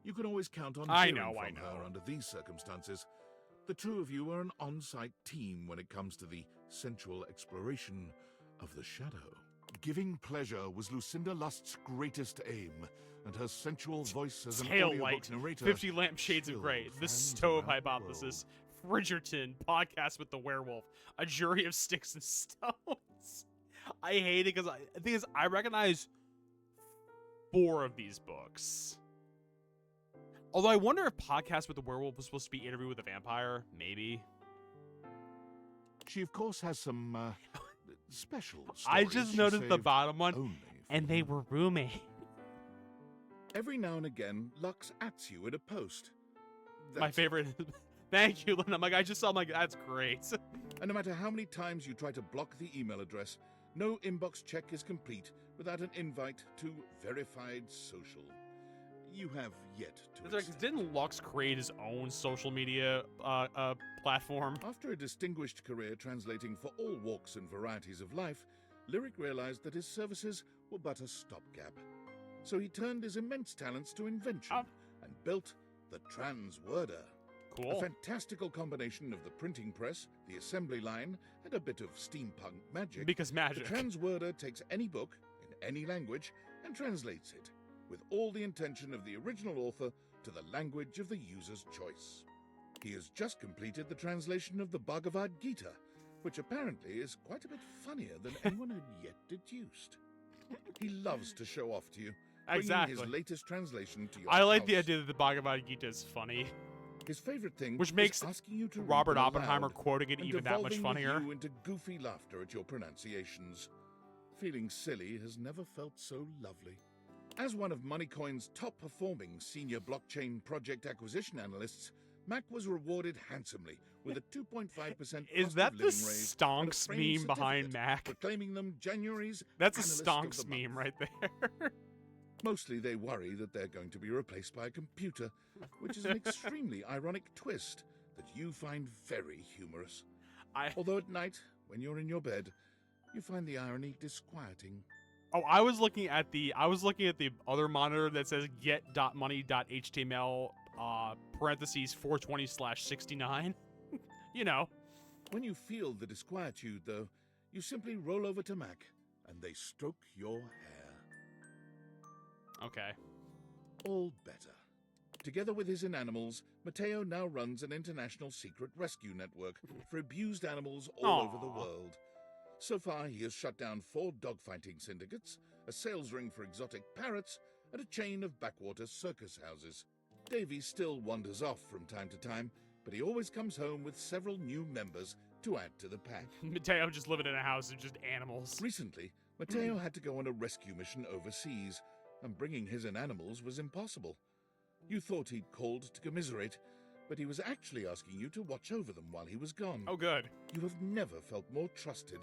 You can always count on I hearing know. from her under these circumstances. The two of you are an on-site team when it comes to the sensual exploration of the shadow. Giving pleasure was Lucinda Lust's greatest aim, and her sensual voice as an Tail audiobook light, narrator 50 lampshades of thrilled gray, the fans stove around the hypothesis, Bridgerton, podcast with the werewolf, a jury of sticks and stones. I hate it because the thing is, I recognize 4 of these books. Although I wonder if podcast with the werewolf was supposed to be Interview with a Vampire. Maybe. She, of course, has some special I stories just she noticed the saved bottom one, only for and they you. were roommates. Every now and again, Lux ats you in a post. My That's favorite. Thank you, Lynn. I'm like, I just saw. I'm like, that's great. And no matter how many times you try to block the email address, no inbox check is complete without an invite to verified social. You have yet to It's like, accept. didn't Lux create his own social media platform? After a distinguished career translating for all walks and varieties of life, Lyric realized that his services were but a stopgap. So he turned his immense talents to invention and built the Transworder. A Cool. fantastical combination of the printing press, the assembly line, and a bit of steampunk magic. Because magic. The Transworder takes any book, in any language, and translates it, with all the intention of the original author to the language of the user's choice. He has just completed the translation of the Bhagavad Gita, which apparently is quite a bit funnier than anyone had yet deduced. He loves to show off to you, bringing Exactly. his latest translation to your I like the house. idea that the Bhagavad Gita is funny, His favorite thing which is makes asking you to read Robert them Oppenheimer aloud quoting it and even that much devolving funnier. with you into goofy laughter at your pronunciations. Feeling silly has never felt so lovely. As one of Moneycoin's top-performing senior blockchain project acquisition analysts, Mac was rewarded handsomely with a 2.5% Is cost that of the living raise and a stonks framed meme behind certificate Mac? proclaiming them January's That's a Analyst of stonks the Month. meme right there. Mostly they worry that they're going to be replaced by a computer, which is an extremely ironic twist that you find very humorous. Although at night, when you're in your bed, you find the irony disquieting. Oh, I was looking at the other monitor that says get.money.html parentheses 420/69. You know. When you feel the disquietude, though, you simply roll over to Mac and they stroke your hair. Okay. All better. Together with his inanimals, Mateo now runs an international secret rescue network for abused animals all over the world. So far, he has shut down 4 dogfighting syndicates, a sales ring for exotic parrots, and a chain of backwater circus houses. Davy still wanders off from time to time, but he always comes home with several new members to add to the pack. Mateo just living in a house of just animals. Recently, Mateo had to go on a rescue mission overseas, and bringing his animals was impossible. You thought he'd called to commiserate, but he was actually asking you to watch over them while he was gone. Oh, good. You have never felt more trusted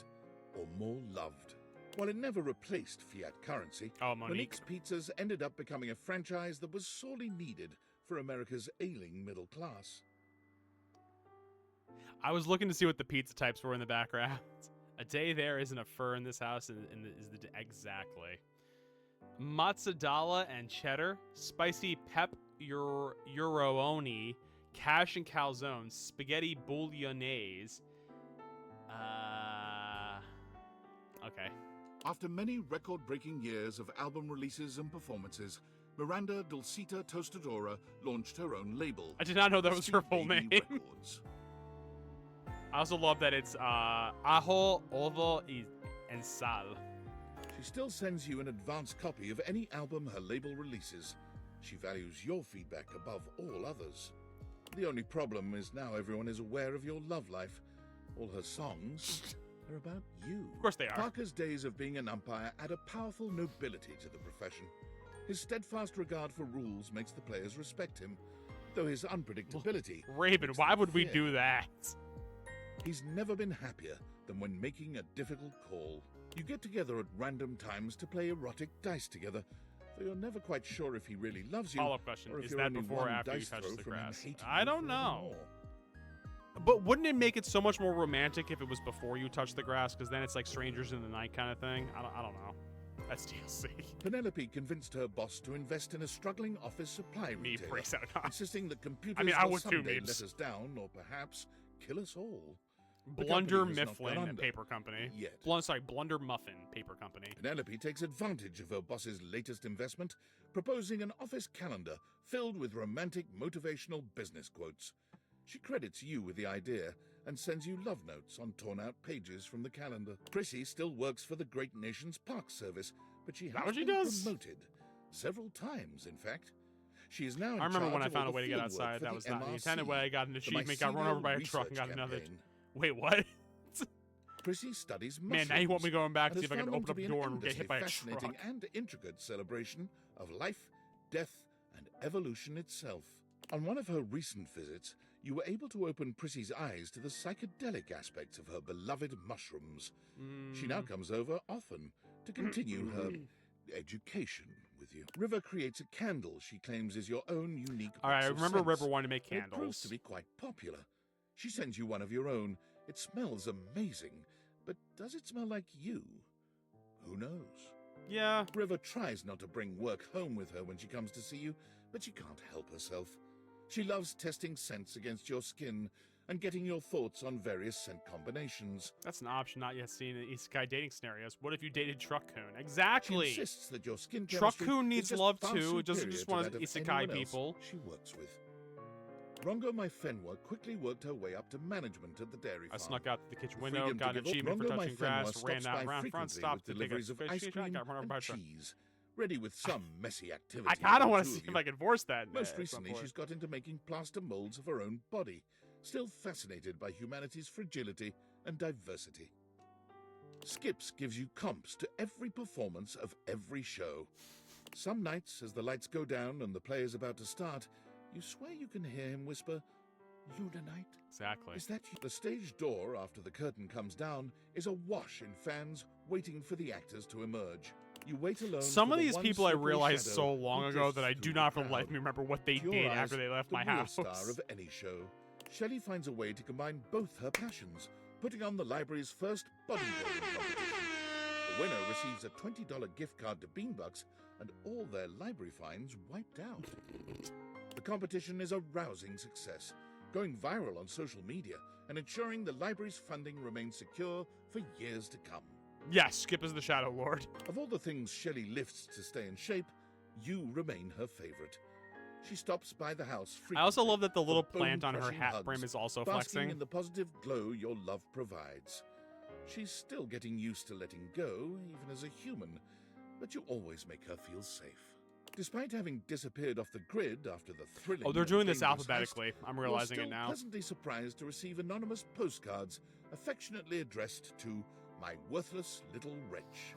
or more loved. While it never replaced fiat currency, Oh, Monique. Monique's Pizzas ended up becoming a franchise that was sorely needed for America's ailing middle class. I was looking to see what the pizza types were in the background. A day there isn't a fur in this house, exactly. Mozzarella and cheddar, spicy pep euroni, cash and calzone, spaghetti bolognese. Okay. After many record-breaking years of album releases and performances, Miranda Dulcita Tostadora launched her own label. I did not know that was her Sweet full Baby name. Records. I also love that it's ajo, ovo, and sal. She still sends you an advance copy of any album her label releases. She values your feedback above all others. The only problem is now everyone is aware of your love life. All her songs are about you. Of course they are. Parker's days of being an umpire add a powerful nobility to the profession. His steadfast regard for rules makes the players respect him, though his unpredictability... Raven, makes why them would we fear do him. that? He's never been happier than when making a difficult call. You get together at random times to play erotic dice together, though you're never quite sure if he really loves you. Follow-up question, or if is you're that only before or one after he dice touches throw the from him grass? hating I you don't know. forevermore. But wouldn't it make it so much more romantic if it was before you touch the grass? Because then it's like strangers in the night kind of thing. I don't know. That's DLC. Penelope convinced her boss to invest in a struggling office supply Me retailer, breaks out. insisting that computers I mean, I will would too, someday Meebs. let us down or perhaps kill us all. The Blunder company has not gone Mifflin under Paper Company. yet. Blunder Muffin Paper Company. Penelope takes advantage of her boss's latest investment, proposing an office calendar filled with romantic motivational business quotes. She credits you with the idea and sends you love notes on torn-out pages from the calendar. Prissy still works for the Great Nations Park Service, but she that has what she been does? promoted. Several times, in fact. She is now in I remember charge when I of all found a the way to get field work outside. for That the was not the MRC, intended way. I got an the achievement, got run over by a Mycelial truck, and got Research another. Campaign. Wait, what? Prissy studies Man, now you want me going back to and see if I has can found open up them a to be door an and get hit by a endlessly fascinating truck. and intricate celebration of life, death, and evolution itself. On one of her recent visits, you were able to open Prissy's eyes to the psychedelic aspects of her beloved mushrooms. She now comes over often to continue her education with you. River creates a candle she claims is your own unique All right, box I of remember scents. River wanted to make It proves candles. to be quite popular. She sends you one of your own. It smells amazing, but does it smell like you? Who knows? Yeah. River tries not to bring work home with her when she comes to see you, but she can't help herself. She loves testing scents against your skin and getting your thoughts on various scent combinations. That's an option not yet seen in isekai dating scenarios. What if you dated Truck-kun? She Exactly. insists that your skin chemistry Truck-kun is needs just love far too. It doesn't superior just to want that of isekai anyone else people. she works with. Rongo Myfenwa quickly worked her way up to management at the dairy I farm. snuck out the kitchen The window, freedom to got an give up, achievement for Rongo touching Myfenwa grass, ran stops out by around front, frequently stopped to with take a deliveries of fish, ice cream got run over by a and truck. cheese, ready with some messy activity. I kind for of the want to two see of if you. I can force that. Most at some recently, point. she's got into making plaster molds of her own body, still fascinated by humanity's fragility and diversity. Skips gives you comps to every performance of every show. Some nights, as the lights go down and the play is about to start, you swear you can hear him whisper, "Lunanite?" Exactly. Is that you? The stage door, after the curtain comes down, is awash in fans waiting for the actors to emerge. You wait alone. Some for of the these one people I slippery realized shadow so long who ago drifts that I through do the not for the crowd. life of me remember what they To your did eyes, after they left the my real house. star of any show. Shelley finds a way to combine both her passions, putting on the library's first bodybuilding competition. The winner receives a $20 gift card to Beanbucks and all their library fines wiped out. The competition is a rousing success, going viral on social media and ensuring the library's funding remains secure for years to come. Yes, Skip is the Shadow Lord. Of all the things Shelley lifts to stay in shape, you remain her favorite. She stops by the house frequently. I also love that the for little plant on her bone-crushing hat hugs, brim is also basking flexing. in the positive glow your love provides. She's still getting used to letting go, even as a human, but you always make her feel safe. Despite having disappeared off the grid after the thrilling Oh, they're and doing this dangerous alphabetically. I'm heist, realizing you're it still now. pleasantly surprised to receive anonymous postcards affectionately addressed to my worthless little wretch.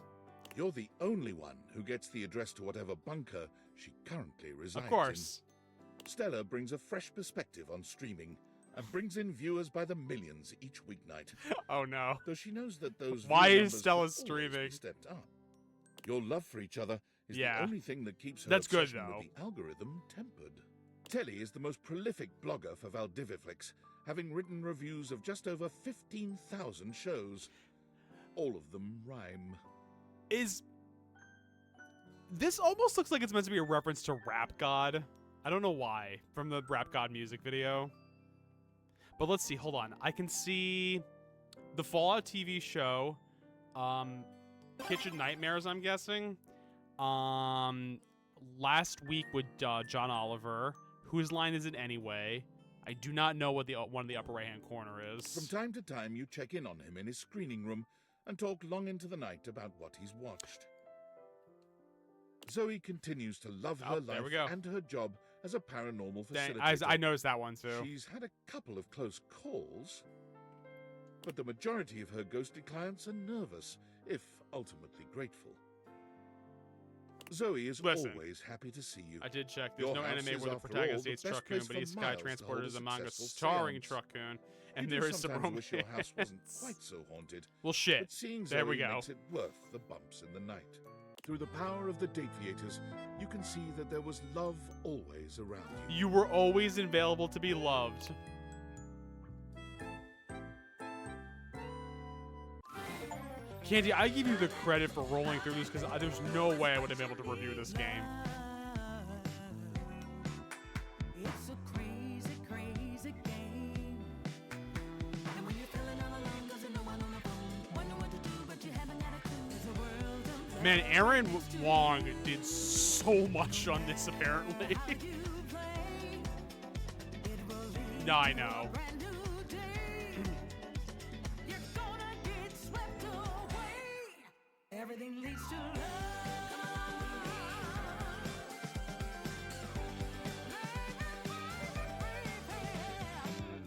You're the only one who gets the address to whatever bunker she currently resides Of course. in. Stella brings a fresh perspective on streaming and brings in viewers by the millions each weeknight. Oh no. Though she knows that those Why view is numbers Stella could always streaming? be stepped up. Your love for each other is Yeah. the only thing that keeps her That's good, obsession though. with the algorithm tempered. Telly is the most prolific blogger for Valdiviflix, having written reviews of just over 15,000 shows. All of them rhyme. This almost looks like it's meant to be a reference to Rap God. I don't know why, from the Rap God music video. But let's see, hold on. I can see the Fallout TV show, Kitchen Nightmares, I'm guessing. Last week with John Oliver. Whose line is it anyway? I do not know what the one in the upper right-hand corner is. From time to time, you check in on him in his screening room and talk long into the night about what he's watched. Zoe continues to love her there we life go. and her job as a paranormal Dang, facilitator. I noticed that one too. She's had a couple of close calls, but the majority of her ghostly clients are nervous, if ultimately grateful. Zoe is Listen, always happy to see you. I did check. There's Your no house anime is, where the after all, protagonist the dates best Truck-kun, place but for he's Sky miles to transported hold as a a manga successful starring seance. Truck-kun, You and do there is some sometimes romance. wish your house wasn't quite so haunted. Well, shit. But seeing There Zoe we go. makes it worth the bumps in the night. Through the power of the date theaters, you can see that there was love always around you. You were always available to be loved. Candy, I give you the credit for rolling through this because there's no way I would have been able to review this game. It's a crazy, crazy game. And when you're feeling all alone, 'cause no one on the phone, wonder what to do, but you haven't got a clue. There's a world of Man, Aaron Wong did so much on this, apparently. No, I know. brand new day. You're gonna get swept away. Everything leads to love.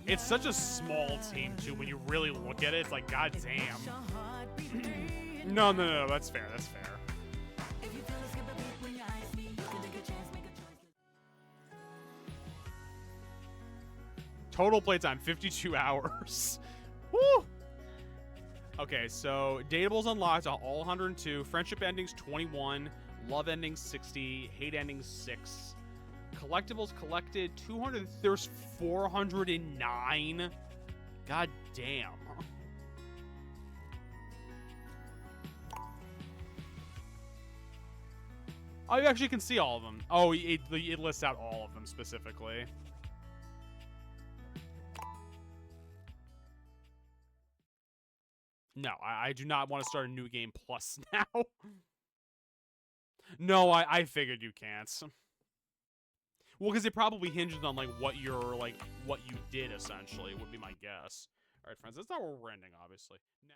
It's such a small team, too. When you really look at it, it's like, goddamn. No, that's fair. That's fair. If you feel a skip a beat when you ice me, you can take a chance, make a choice. Total playtime, 52 hours. Woo! Okay, so Dateables unlocked all 102. Friendship endings, 21. Love endings, 60. Hate endings, 6. Collectibles collected, 200. There's 409. God damn. Oh, you actually can see all of them. Oh, it lists out all of them specifically. No, I do not want to start a new game plus now. No, I figured you can't. Well, because it probably hinges on what you did essentially would be my guess. All right, friends, that's not where we're ending, obviously. Now